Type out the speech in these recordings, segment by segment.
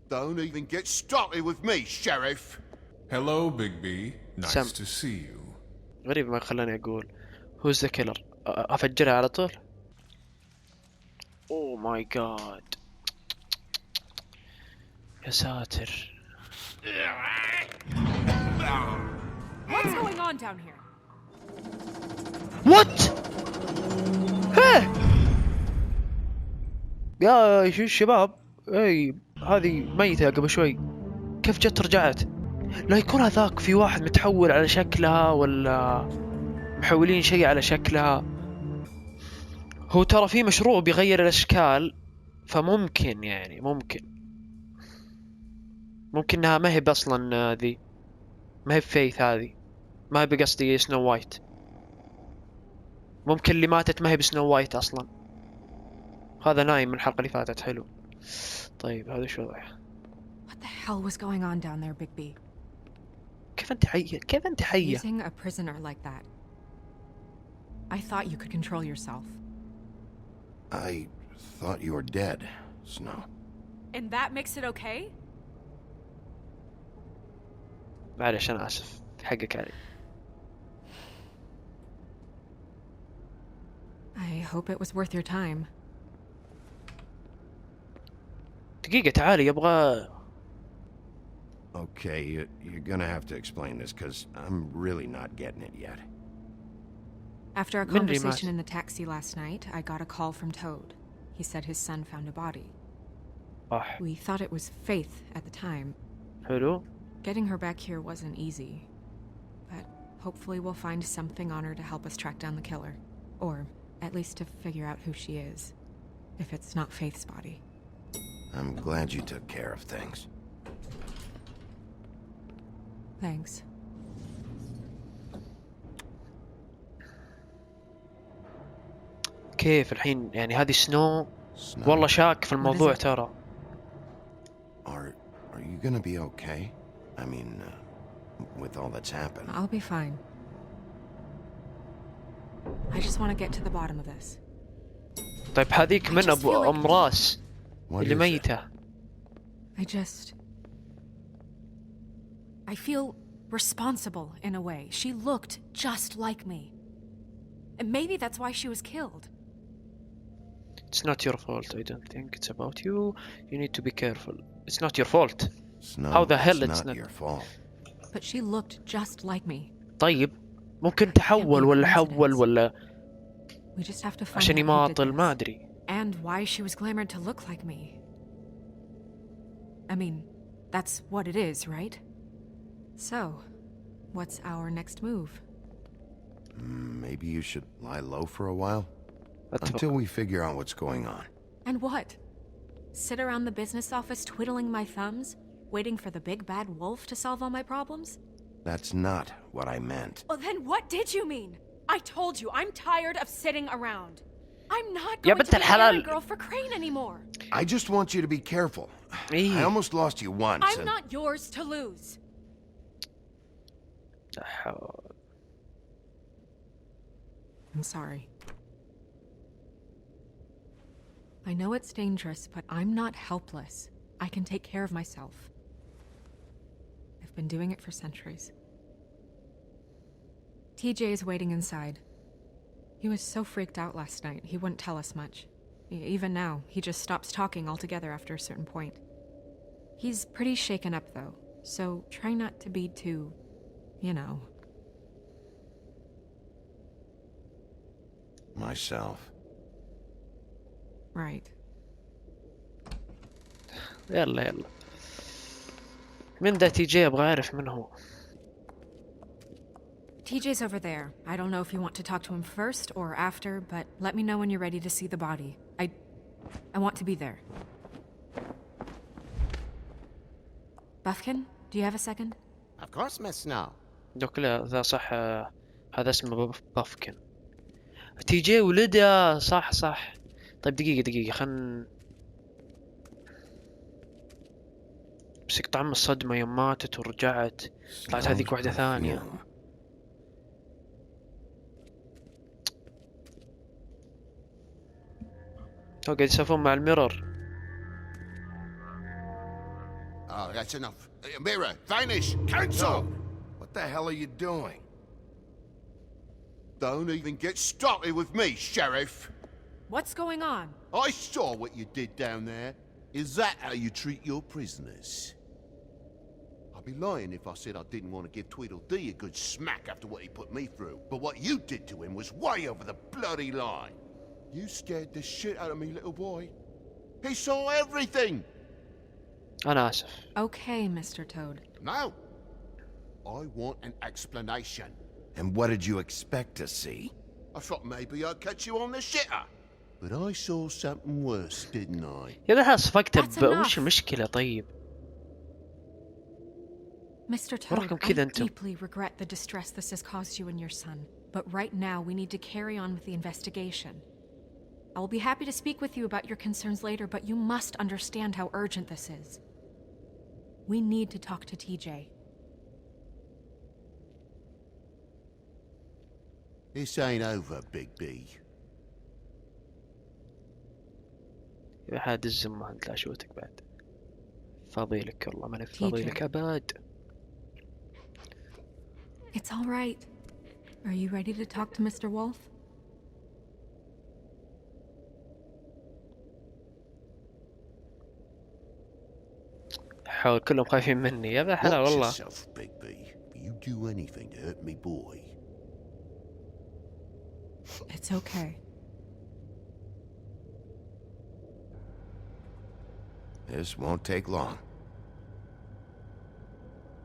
Don't even get started with me, Sheriff. Hello, Bigby. Nice to see you. غريب ما خلاني أقول who's the killer. أفجرها على طول. Oh my god. يا ساتر. What's going on down here? What? Hey! يا شو الشباب؟ اي هذه ميتة قبل شوي. كيف جت رجعت؟ لا يكون هذاك في واحد متحول على شكلها ولا محولين شيء على شكلها. هو ترى في مشروع بيغير الاشكال، فممكن يعني ممكن انها ما هي اصلا ذي، ما هي فيث هذه، ما هي بقصدي سنو وايت. ممكن اللي ماتت ما هي بسنو وايت اصلا. هذا نايم من الحلقة اللي فاتت. حلو. طيب هذا شو وضعه؟ What the hell was going on down there, Bigby? كيف انت حية؟ Using a prisoner like that. I thought you could control yourself. I thought you were dead, Snow. And that makes it okay? معلش انا اسف، حقك علي. I hope it was worth your time. دقيقة تعالي يبغى. Okay, you're gonna have to explain this, because I'm really not getting it yet. After a conversation in the taxi last night, I got a call from Toad. He said his son found a body. We thought it was Faith at the time. حلو. Getting her back here wasn't easy, but hopefully we'll find something on her to help us track down the killer. Or at least to figure out who she is, if it's not Faith's body. I'm glad you took care of things. Thanks. كيف الحين يعني هذه سنو والله شاك في الموضوع ترى. Are you gonna be okay? I mean, with all that's happened. I'll be fine. I just want to get to the bottom of this. طيب هذيك من ابو ام راس اللي ميتة. I feel responsible in a way. She looked just like me. And maybe that's why she was killed. It's not your fault. I don't think it's about you. You need to be careful. It's not your fault. Snow, How the hell it's not not your fault? But she looked just like me. طيب ممكن تحول ولا حول ولا We just have to find عشان out who did يماطل this. ما ادري. And why she was glamored to look like me. I mean, that's what it is, right? So, what's our next move? Maybe you should lie low for a while? Until we figure out what's going on. And what? Sit around the business office twiddling my thumbs, waiting for the big bad wolf to solve all my problems? That's not what I meant. Well, then what did you mean? I told you, I'm tired of sitting around. I'm not going to be a girl for Crane anymore. I just want you to be careful. I almost lost you once. I'm not yours to lose. I'm sorry. I know it's dangerous, but I'm not helpless. I can take care of myself. I've been doing it for centuries. TJ is waiting inside. He was so freaked out last night, he wouldn't tell us much. Even now, he just stops talking altogether after a certain point. He's pretty shaken up, though, so try not to be too, you know. Myself. Right. يلا من ده تي جي ابغى اعرف من هو. TJ's over there. I don't know if you want to talk to him first or after, but let me know when you're ready to see the body. I want to be there. Buffkin, do you have a second? Of course, Miss Snow. دوك لا ذا صح. هذا اسمه بافكن. تي جي ولده صح. طيب دقيقة خلنا مسك طعم الصدمة يوم ماتت ورجعت طلعت هذيك واحدة ثانية. هو قاعد يسولفون مع الميرور. Oh, that's enough. Mirror, vanish, cancel! What the hell are you doing? Don't even get started with me, Sheriff. What's going on? I saw what you did down there. Is that how you treat your prisoners? I'd be lying if I said I didn't want to give Tweedledee a good smack after what he put me through. But what you did to him was way over the bloody line. You scared the shit out of me, little boy. He saw everything. أنا آسف. Okay, Mr. Toad. Now, I want an explanation. And what did you expect to see? I thought maybe I'd catch you on the shitter. But I saw something worse, didn't I? يا ذا صفقته That's enough. وش المشكلة طيب؟ Mr. Toad, وراكم كذا I أنتم. deeply regret the distress this has caused you and your son. But right now, we need to carry on with the investigation. I will be happy to speak with you about your concerns later, but you must understand how urgent this is. We need to talk to TJ. This ain't over, Big B. يا حاد الزمة أنت لا شوتك بعد. فاضيلك والله ماني فاضيلك أبد. It's all right. Are you ready to talk to Mr. Wolf? حاول كلهم خايفين مني يا ذا حلال Watch والله. yourself, Big B. If you do anything to hurt me, boy. It's okay. This won't take long.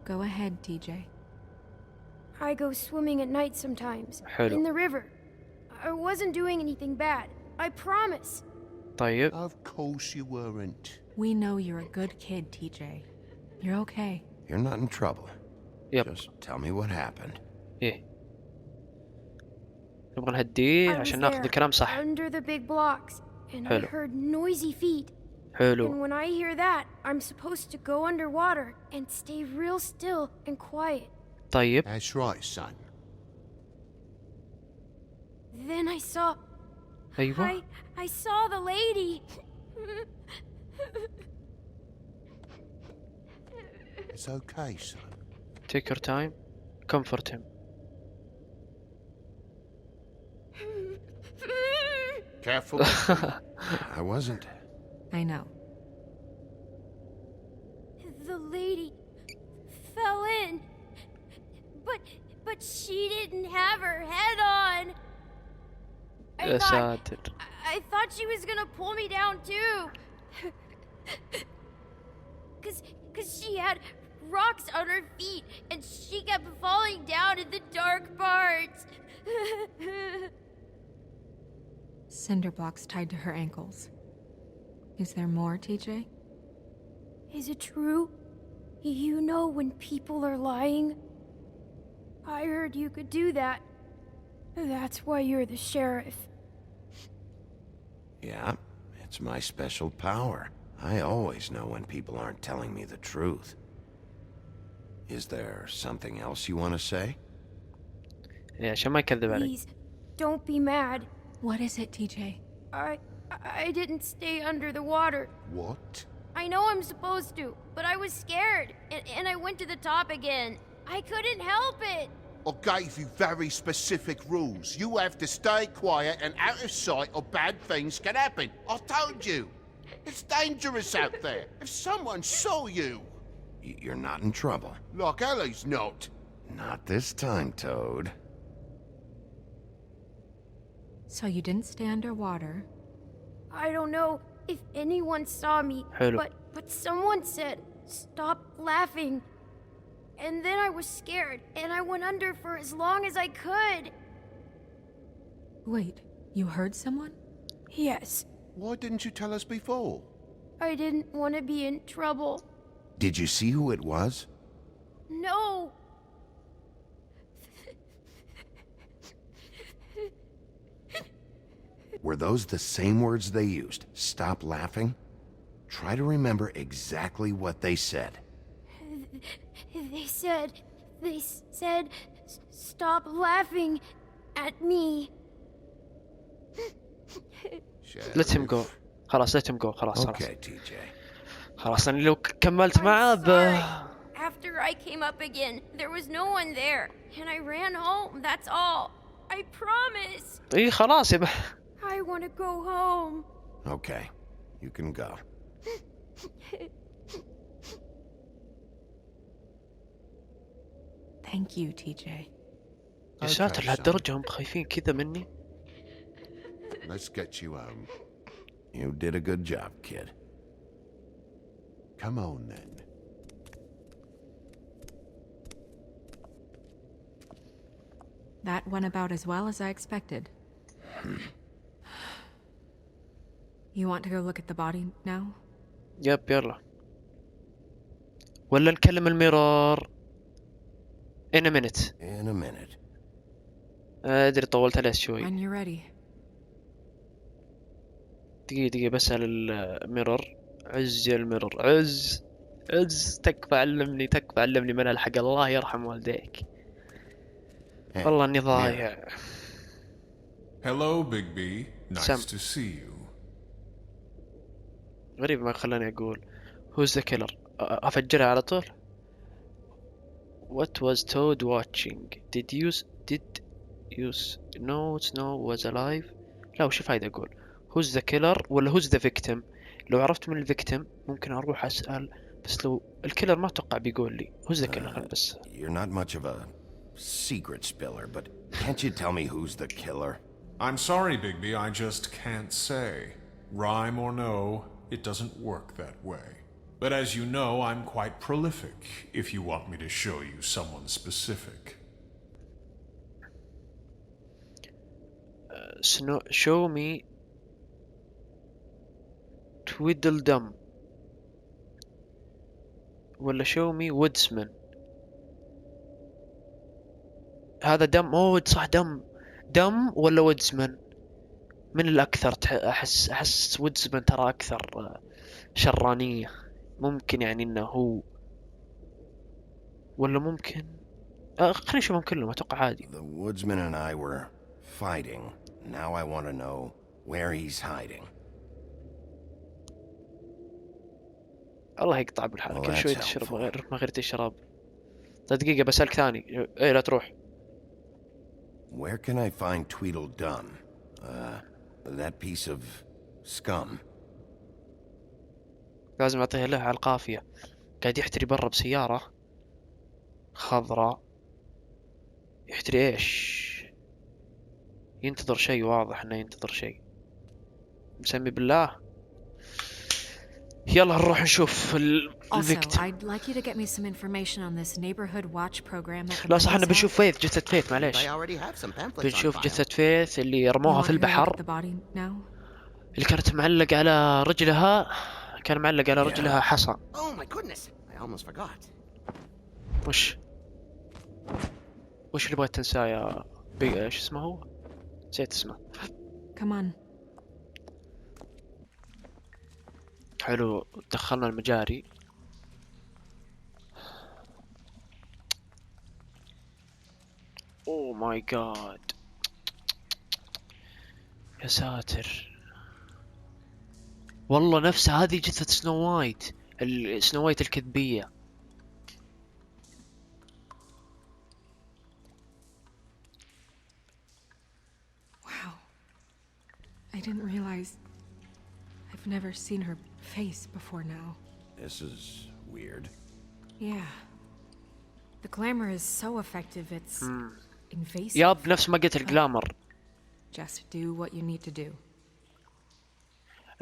Go ahead, TJ. I go swimming at night sometimes. حلو. In the river. I wasn't doing anything bad. I promise. طيب. Of course you weren't. We know you're a good kid, TJ. You're okay. You're not in trouble. يب. Just tell me what happened. إيه. نبغى نهديه I was عشان ناخذ there, الكلام صح. under the big blocks, and I حلو. heard noisy feet. حلو. And when I hear that, I'm supposed to go underwater and stay real still and quiet. طيب. That's right, son. Then I saw... أيوة. I saw the lady. It's okay, son. Take your time. Comfort him. Careful. I wasn't. I know. The lady fell in. But she didn't have her head on. يا ساتر. I thought she was gonna pull me down too. Cause she had rocks on her feet and she kept falling down in the dark parts. Cinder blocks tied to her ankles. Is there more, TJ? Is it true? You know when people are lying? I heard you could do that. That's why you're the sheriff. Yeah, it's my special power. I always know when people aren't telling me the truth. Is there something else you want to say? يا عشان ما يكذب علي. Please, don't be mad. What is it, TJ? I didn't stay under the water. What? I know I'm supposed to, but I was scared, and I went to the top again. I couldn't help it. I gave you very specific rules. You have to stay quiet and out of sight or bad things can happen. I told you. It's dangerous out there. If someone saw you... You're not in trouble. Like Ellie's not. Not this time, Toad. So you didn't stay underwater. I don't know if anyone saw me, حلو. but someone said, stop laughing. And then I was scared, and I went under for as long as I could. Wait, you heard someone? Yes, Why didn't you tell us before? I didn't want to be in trouble. Did you see who it was? No. Were those the same words they used? Stop laughing? Try to remember exactly what they said. They said, stop laughing at me. Let him go. خلاص let him go. خلاص. Okay, TJ. خلاص أنا لو كملت معه After I came up again, there was no one there, and I ran home, that's all. I promise. إيه خلاص يا I want to go home. Okay, you can go. Thank you, TJ. يا ساتر لهالدرجة هم خايفين كذا مني. Let's get you home. You did a good job, kid. Come on, then. That went about as well as I expected. You want to go look at the body now? يب يلا. ولا نكلم الميرور. In a minute. In a minute. أدري طولت عليه شوي. When you're ready. دقيقة بسأل الميرور. عز يا الميرور عز تكفى علمني من الحق الله يرحم والديك. والله اني ضايع. Hello, Bigby. Nice to see you. غريب ما خلاني اقول who's the killer. افجرها على طول. What was Toad watching? Did you know Snow was alive? لا وش فايدة اقول who's the killer ولا who's the victim. لو عرفت من الفيكتيم ممكن اروح اسأل بس لو الكيلر ما اتوقع بيقول لي who's the killer. بس You're not much of a secret spiller, but can't you tell me who's the killer? I'm sorry, Bigby, I just can't say. Rhyme or no, it doesn't work that way. But as you know, I'm quite prolific, if you want me to show you someone specific. show me Tweedledum ولا show me Woodsman. هذا دم صح دم ولا وودزمان من الأكثر أحس وودزمان ترى أكثر شرانية. ممكن يعني إنه هو ولا ممكن خلينا نشوفهم كلهم أتوقع عادي. The woodsman and I were fighting. Now I want to know where he's hiding. الله يقطع بالحال كل شوي تشرب ما غير تشرب. دقيقة بسألك ثاني إيه لا تروح. Where can I find Tweedledum? That piece of scum. لازم أعطيها له على القافية. قاعد يحتري برا بسيارة خضراء. يحتري إيش؟ ينتظر شيء واضح إنه ينتظر شيء. مسمي بالله. يلا نروح نشوف Also, I'd like you to get me some information on this neighborhood watch program that لا صح احنا بنشوف فيث جثة فيث معليش. I already have some pamphlets بنشوف on file. جثة فيث اللي رموها في البحر اللي كانت معلق على رجلها. كان معلق على رجلها حصى. Oh my goodness, I almost forgot. وش اللي بغيت تنساه يا ايش اسمه هو؟ نسيت اسمه. Come on. حلو دخلنا المجاري. اوه ماي جاد يا ساتر والله نفس هذه جثة سنو وايت الكذبية. Wow. I didn't realize I've never seen her face before now. This is weird. Yeah. The glamour is so effective, it's invasive. ياب نفس ما قلت الجلامر. Just do what you need to do.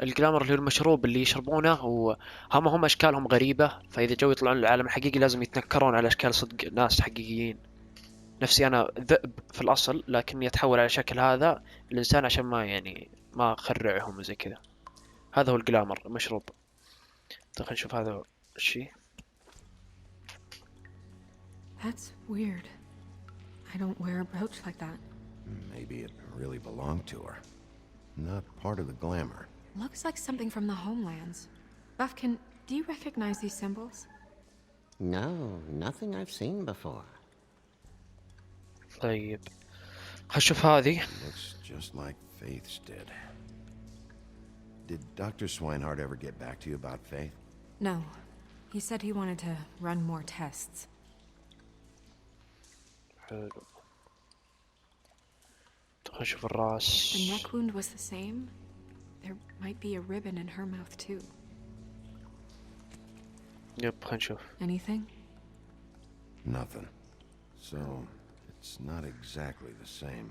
الجلامر اللي هو المشروب اللي يشربونه وهم اشكالهم غريبة فاذا جو يطلعون للعالم الحقيقي لازم يتنكرون على اشكال صدق ناس حقيقيين. نفسي انا ذئب في الاصل لكني اتحول على شكل هذا الانسان عشان ما اخرعهم وزي كذا. هذا هو الجلامر المشروب. خلينا نشوف هذا الشيء. That's weird. I don't wear a brooch like that. Maybe it really belonged to her. Not part of the glamour. Looks like something from the homelands. Buffkin, do you recognize these symbols? No, nothing I've seen before. طيب خلينا نشوف هذه. Looks just like Faith's did. Did Dr. Swinehart ever get back to you about Faith? No. He said he wanted to run more tests. حلو. خلينا نشوف الراس. The neck wound was the same. There might be a ribbon in her mouth too. يب خلينا نشوف. Anything? Nothing. So, it's not exactly the same.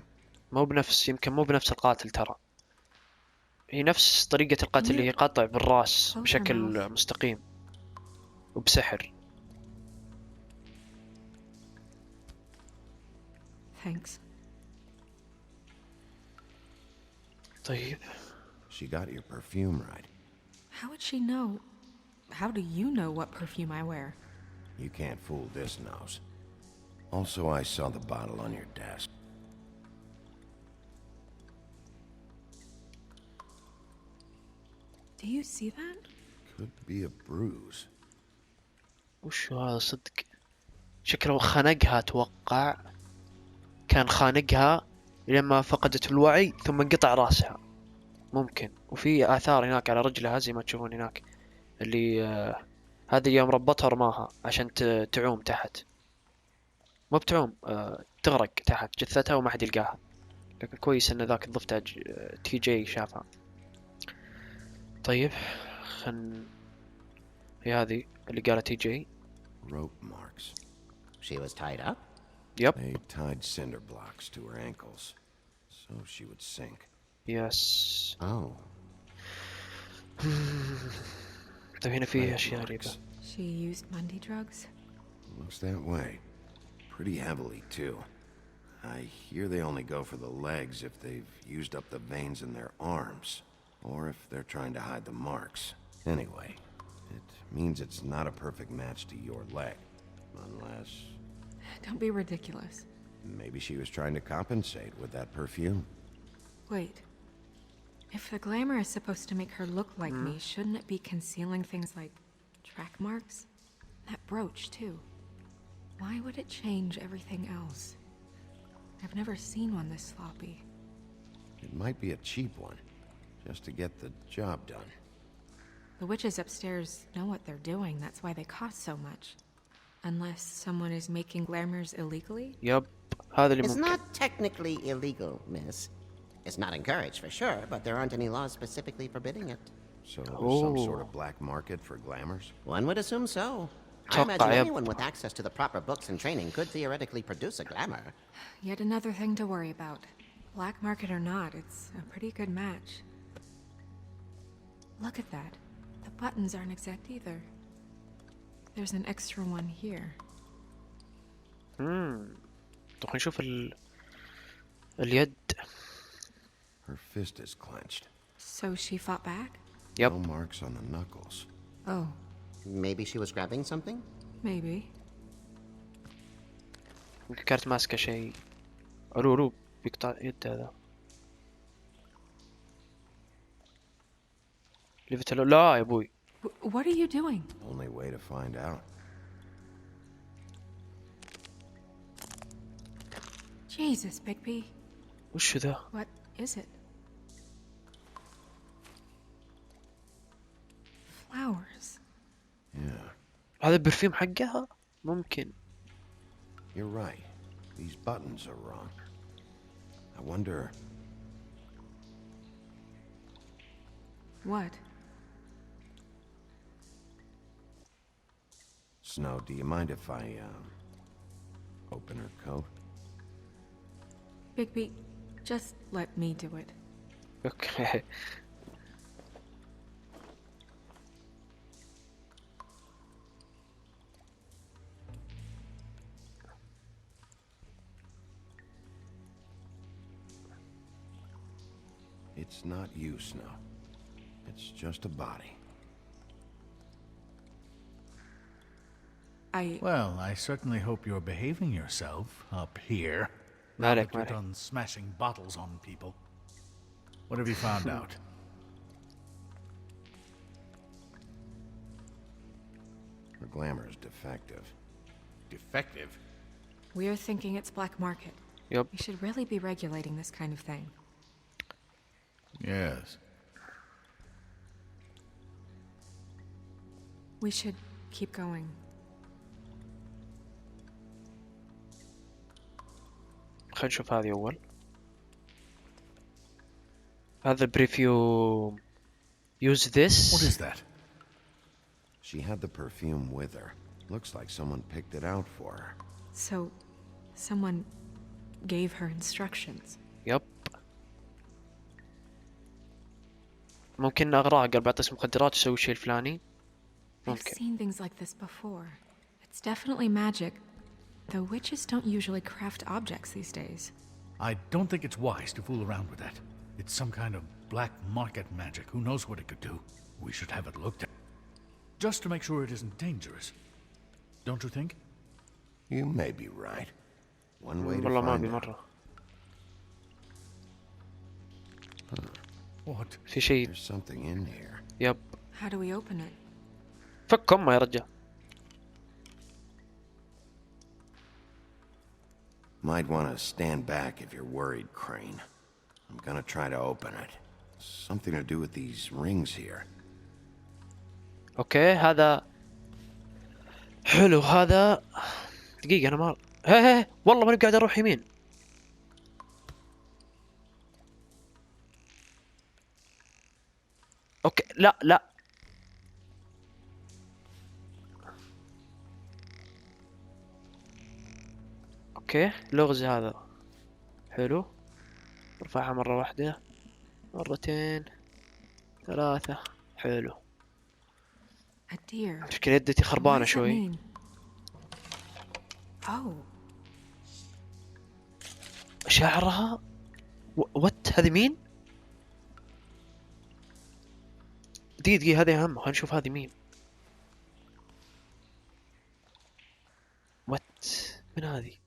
يمكن مو بنفس القاتل ترى. هي نفس طريقة القتل اللي هي قاطع بالراس بشكل مستقيم وبسحر. Thanks. طيب. She got your perfume right. How would she know? How do you know what perfume I wear? You can't fool this nose. Also, I saw the bottle on your desk. Do you see that? Could be a bruise. وش هذا صدق؟ شكله خنقها اتوقع. كان خانقها لما فقدت الوعي ثم انقطع راسها. ممكن. وفي آثار هناك على رجلها زي ما تشوفون هناك. اللي هذه يوم ربطها رماها عشان تعوم تحت. مو بتعوم، تغرق تحت جثتها وما حد يلقاها. لكن كويس ان ذاك ضفته تي جي شافها. طيب هي هذه اللي قالت تي جي. Rope marks. She was tied up? Yep. They tied cinder blocks to her ankles, so she would sink. Yes. Oh. طيب هنا في اشياء غريبة. She used Monday drugs? Looks that way. Pretty heavily, too. I hear they only go for the legs if they've used up the veins in their arms, or if they're trying to hide the marks. Anyway, it means it's not a perfect match to your leg, unless... Don't be ridiculous. Maybe she was trying to compensate with that perfume. Wait. If the glamour is supposed to make her look like me, shouldn't it be concealing things like track marks? That brooch, too. Why would it change everything else? I've never seen one this sloppy. It might be a cheap one, just to get the job done. The witches upstairs know what they're doing, that's why they cost so much. Unless someone is making glamours illegally? يب هذا اللي It's ممكن. not technically illegal, miss. It's not encouraged for sure, but there aren't any laws specifically forbidding it. So there's some sort of black market for glamours? One would assume so. I Talk imagine by anyone with access to the proper books and training could theoretically produce a glamour. Yet another thing to worry about. Black market or not, it's a pretty good match. Look at that. The buttons aren't exact either. There's an extra one here. طيب نشوف اليد. Her fist is clenched. So she fought back? Yep. No marks on the knuckles. Oh, Maybe she was grabbing something? maybe. كانت ماسكة شيء. الو بيقطع يد هذا. لفت له. لا يا ابوي. What are you doing? Only way to find out. Jesus, Bigby. وش ذا؟ What is it? Flowers. Yeah, هذا البرفيوم حقها؟ ممكن. you're right. These buttons are wrong. I wonder... What? Snow, do you mind if I, open her coat? Bigby, just let me do it. اوكي. It's not you, Snow. It's just a body. Well, I certainly hope you're behaving yourself up here. ما Now عليك that ما you're عليك. done smashing bottles on people. What have you found out? Her glamour is defective. Defective? We're thinking it's black market. يب. We should really be regulating this kind of thing. Yes. We should keep going. خلينا نشوف هذه أول. هذا بريفيو. Use this. What is that? She had the perfume with her. Looks like someone picked it out for her. So, someone gave her instructions. يب. ممكن أغراق قال بعطي اسم مخدرات يسوي الشيء الفلاني. I've ممكن. seen things like this before. It's definitely magic, though witches don't usually craft objects these days. I don't think it's wise to fool around with that. It's some kind of black market magic. Who knows what it could do? We should have it looked at. Just to make sure it isn't dangerous. Don't you think? You may be right. One way to والله ما find أبي out. مرة. What? في شيء. There's something in here. يب. How do we open it? فك أمه يا رجال. Might want to stand back if you're worried, Crane. I'm gonna try to open it. Something to do with these rings here. أوكي هذا. حلو هذا. دقيقة أنا ما. هي والله ماني قاعد أروح يمين. اوكي لا لا. اوكي لغز هذا. حلو. ارفعها مرة واحدة. مرتين. ثلاثة. حلو. A deer. شكل يدتي What خربانة does that شوي. mean? Oh, شعرها. وات هذه مين؟ دقيقة هذه أهم. خلينا نشوف هذه مين. وات من هذه؟